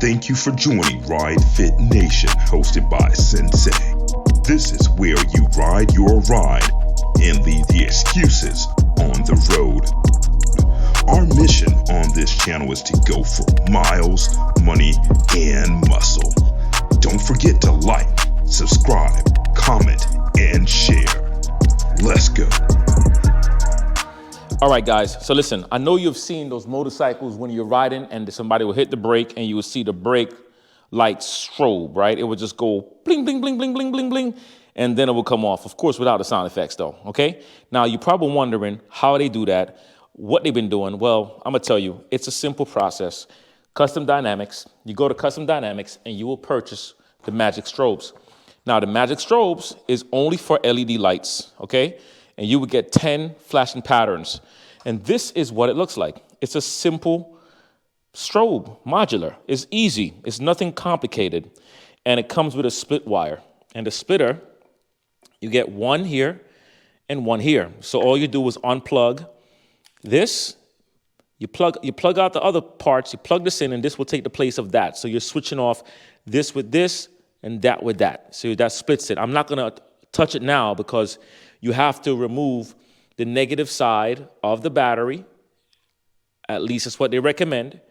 Thank you for joining Ride Fit Nation, hosted by Sensei. This is where you ride your ride and leave the excuses on the road. Our mission on this channel is to go for miles, money, and muscle. Don't forget to like, subscribe, comment, and share. Let's go. All right, guys, so listen, I know you've seen those motorcycles when you're riding and somebody will hit the brake and you will see the brake light strobe, right? It would just go bling, bling, bling, bling, bling, bling, bling, and then it will come off, of course, without the sound effects, though, okay? Now, you're probably wondering how they do that, what they've been doing. Well, I'm going to tell you, it's a simple process. Custom Dynamics, you go to Custom Dynamics and you will purchase the MAGIC strobes. Now, the MAGIC strobes is only for LED lights, okay? And you would get 10 flashing patterns. And this is what it looks like. It's a simple strobe, modular. It's easy. It's nothing complicated. And it comes with a split wire. And the splitter, you get one here and one here. So all you do is unplug this. You plug out the other parts. You plug this in, and this will take the place of that. So you're switching off this with this and that with that. So that splits it. I'm not going to touch it now because you have to remove the negative side of the battery. At least that's what they recommend.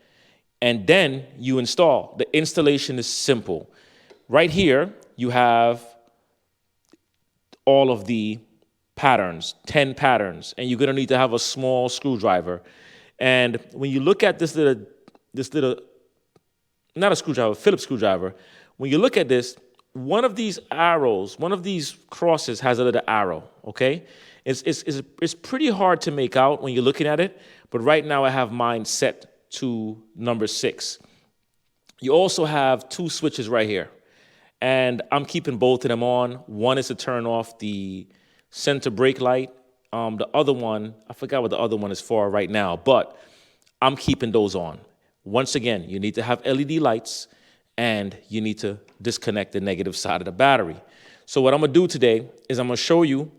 And then you install. The installation is simple. Right here, you have all of the patterns, 10 patterns, and you're going to need to have a small screwdriver. And when you look at this little, not a screwdriver, Phillips screwdriver, when you look at this, one of these arrows, one of these crosses has a little arrow, okay? It's pretty hard to make out when you're looking at it, but right now I have mine set to number 6. You also have 2 switches right here, and I'm keeping both of them on. One is to turn off the center brake light. The other one, I forgot what the other one is for right now, but I'm keeping those on. Once again, you need to have LED lights, and you need to disconnect the negative side of the battery. So what I'm going to do today is I'm going to show you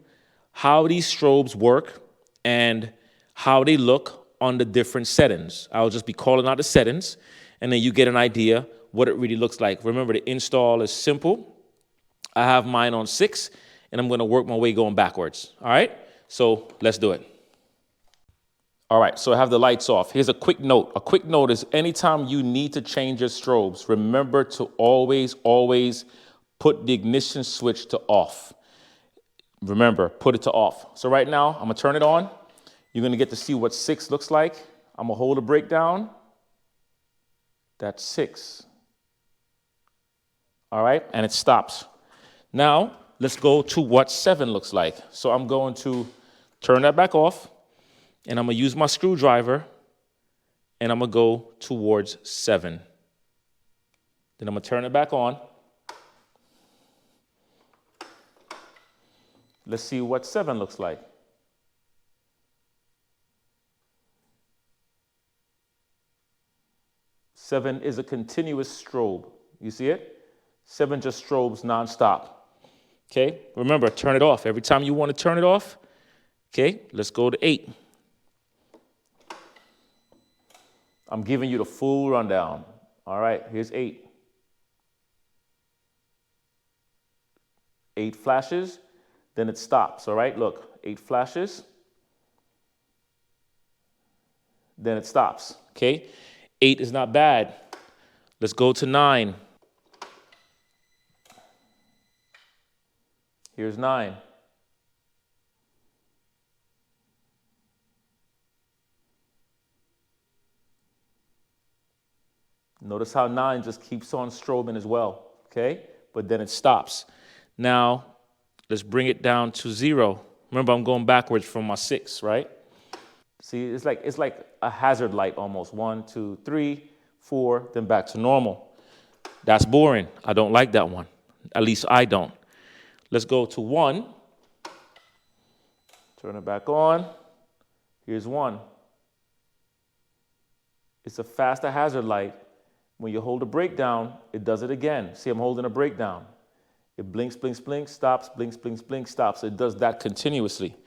how these strobes work and how they look on the different settings. I'll just be calling out the settings, and then you get an idea what it really looks like. Remember, the install is simple. I have mine on 6, and I'm going to work my way going backwards. All right? So let's do it. All right, so I have the lights off. Here's a quick note. A quick note is anytime you need to change your strobes, remember to always put the ignition switch to off. Remember, put it to off. So right now, I'm going to turn it on. You're going to get to see what 6 looks like. I'm going to hold the brake down. That's 6. All right, and it stops. Now, let's go to what 7 looks like. So I'm going to turn that back off. And I'm going to use my screwdriver, and I'm going to go towards 7. Then I'm going to turn it back on. Let's see what 7 looks like. 7 is a continuous strobe. You see it? 7 just strobes nonstop. Okay? Remember, turn it off. Every time you want to turn it off, okay, let's go to 8. I'm giving you the full rundown. All right, here's 8. 8 flashes, then it stops. All right, look, 8 flashes, then it stops. Okay, 8 is not bad. Let's go to 9. Here's 9. Notice how 9 just keeps on strobing as well, okay? But then it stops. Now, let's bring it down to 0. Remember, I'm going backwards from my 6, right? See, it's like a hazard light almost. 1, 2, 3, 4, then back to normal. That's boring. I don't like that one. At least I don't. Let's go to 1. Turn it back on. Here's 1. It's a faster hazard light. When you hold the brake down, it does it again. See, I'm holding a brake down. It blinks, blinks, blinks, stops, blinks, blinks, blinks, stops. It does that continuously.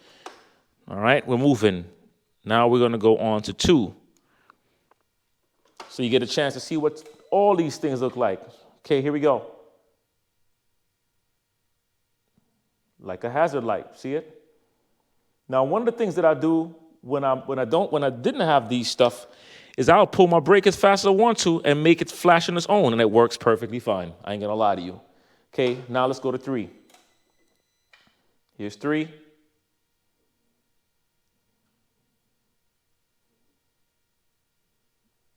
All right, we're moving. Now we're going to go on to 2. So you get a chance to see what all these things look like. Okay, here we go. Like a hazard light, see it? Now, one of the things that I do when I didn't have these stuff is I'll pull my brake as fast as I want to and make it flash on its own, and it works perfectly fine. I ain't gonna lie to you. Okay, now let's go to 3. Here's 3.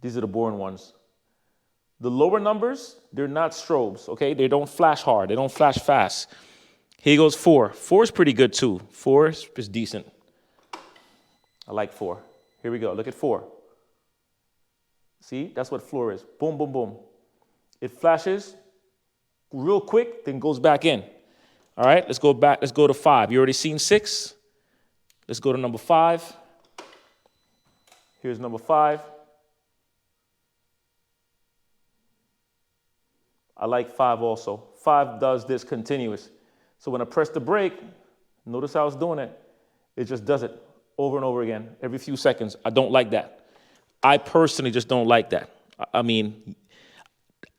These are the boring ones. The lower numbers, they're not strobes, okay? They don't flash hard, they don't flash fast. Here goes 4. 4 is pretty good too. 4 is decent. I like 4. Here we go, look at 4. See, that's what 4 is. Boom, boom, boom. It flashes real quick, then goes back in. All right, let's go back, let's go to 5. You already seen 6? Let's go to number 5. Here's number 5. I like 5 also. 5 does this continuous. So when I press the brake, notice how it's doing it. It just does it over and over again, every few seconds. I don't like that. I personally just don't like that. I mean,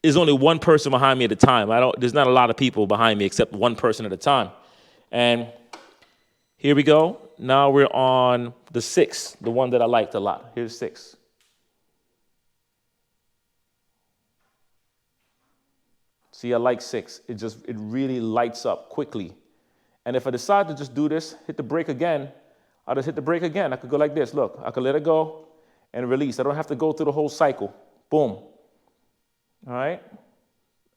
there's only one person behind me at a time. There's not a lot of people behind me except one person at a time. And here we go. Now we're on the 6, the one that I liked a lot. Here's 6. See, I like 6. It really lights up quickly. And if I decide to just do this, hit the brake again, I'll just hit the brake again. I could go like this. Look, I could let it go and release. I don't have to go through the whole cycle. Boom. All right?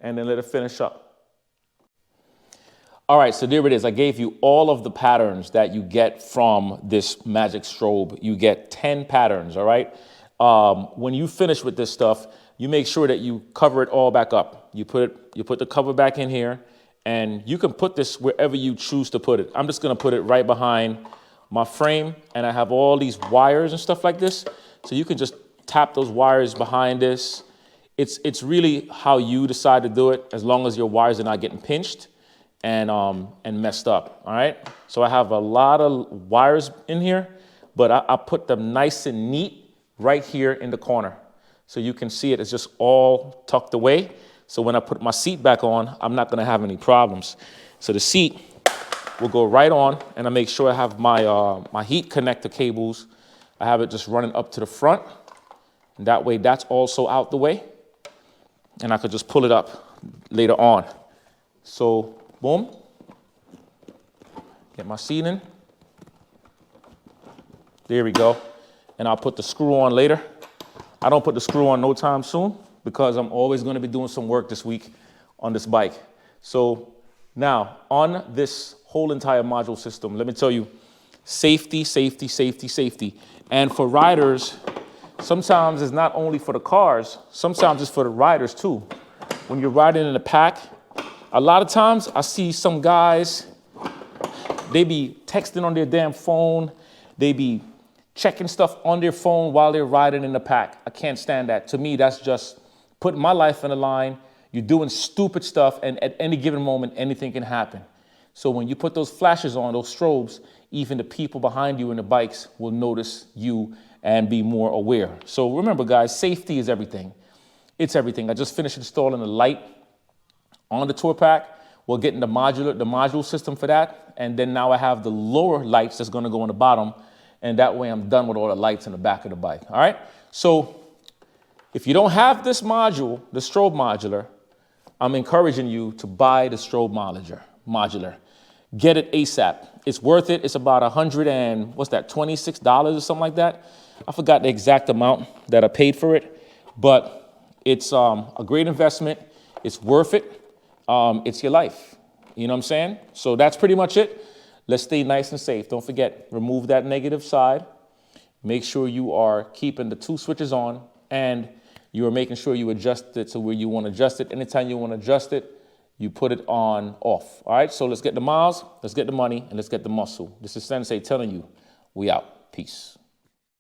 And then let it finish up. All right, so there it is. I gave you all of the patterns that you get from this magic strobe. You get 10 patterns, all right? When you finish with this stuff, you make sure that you cover it all back up. You put the cover back in here, and you can put this wherever you choose to put it. I'm just gonna put it right behind my frame, and I have all these wires and stuff like this. So you can just tap those wires behind this. It's really how you decide to do it, as long as your wires are not getting pinched and messed up, all right? So I have a lot of wires in here, but I put them nice and neat right here in the corner. So you can see it's just all tucked away. So when I put my seat back on, I'm not gonna have any problems. So the seat will go right on, and I make sure I have my heat connector cables. I have it just running up to the front. And that way that's also out the way. And I could just pull it up later on. So boom, get my seat in. There we go. And I'll put the screw on later. I don't put the screw on no time soon because I'm always going to be doing some work this week on this bike. So now on this whole entire module system, let me tell you, safety, safety, safety, safety. And for riders, sometimes it's not only for the cars, sometimes it's for the riders too. When you're riding in a pack, a lot of times I see some guys, they be texting on their damn phone, they be checking stuff on their phone while they're riding in the pack. I can't stand that. To me, that's just putting my life on the line. You're doing stupid stuff, and at any given moment, anything can happen. So when you put those flashes on, those strobes, even the people behind you in the bikes will notice you and be more aware. So remember, guys, safety is everything. It's everything. I just finished installing the light on the tour pack. We're getting the module system for that. And then now I have the lower lights that's gonna go on the bottom. And that way I'm done with all the lights in the back of the bike, all right? So if you don't have this module, the strobe modular, I'm encouraging you to buy the strobe modular. Get it ASAP. It's worth it. It's about $26 or something like that. I forgot the exact amount that I paid for it, but it's a great investment. It's worth it. It's your life. You know what I'm saying? So that's pretty much it. Let's stay nice and safe. Don't forget, remove that negative side. Make sure you are keeping the 2 switches on, and you are making sure you adjust it to where you want to adjust it. Anytime you want to adjust it, you put it on off. All right, so let's get the miles, let's get the money, and let's get the muscle. This is Sensei telling you, we out. Peace.